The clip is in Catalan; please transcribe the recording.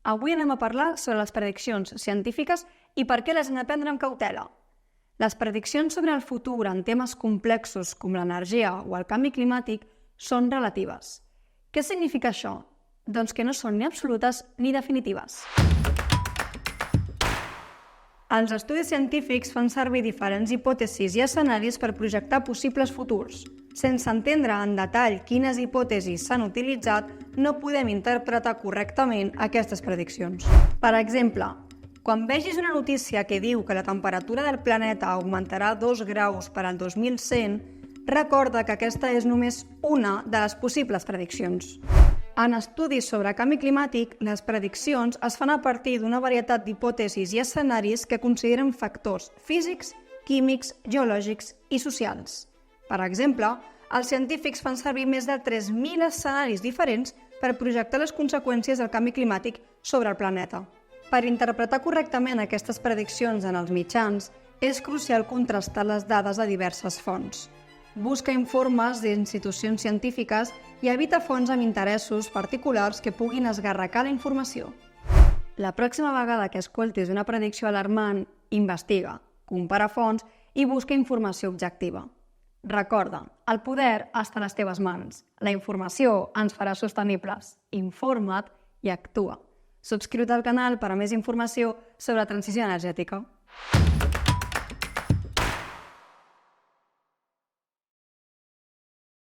Avui anem a parlar sobre les prediccions científiques i per què les hem de prendre amb cautela. Les prediccions sobre el futur en temes complexos com l'energia o el canvi climàtic són relatives. Què significa això? Doncs que no són ni absolutes ni definitives. Els estudis científics fan servir diferents hipòtesis i escenaris per projectar possibles futurs. Sense entendre en detall quines hipòtesis s'han utilitzat, no podem interpretar correctament aquestes prediccions. Per exemple, quan vegis una notícia que diu que la temperatura del planeta augmentarà 2 graus per al 2100, recorda que aquesta és només una de les possibles prediccions. En estudis sobre canvi climàtic, les prediccions es fan a partir d'una varietat d'hipòtesis i escenaris que consideren factors físics, químics, geològics i socials. Per exemple, els científics fan servir més de 3.000 escenaris diferents per projectar les conseqüències del canvi climàtic sobre el planeta. Per interpretar correctament aquestes prediccions en els mitjans, és crucial contrastar les dades de diverses fonts. Busca informes d'institucions científiques i evita fonts amb interessos particulars que puguin esgarracar la informació. La pròxima vegada que escoltis una predicció alarmant, investiga, compara fonts i busca informació objectiva. Recorda, el poder està a les teves mans. La informació ens farà sostenibles. Informa't i actua. Subscriu-te al canal per a més informació sobre transició energètica.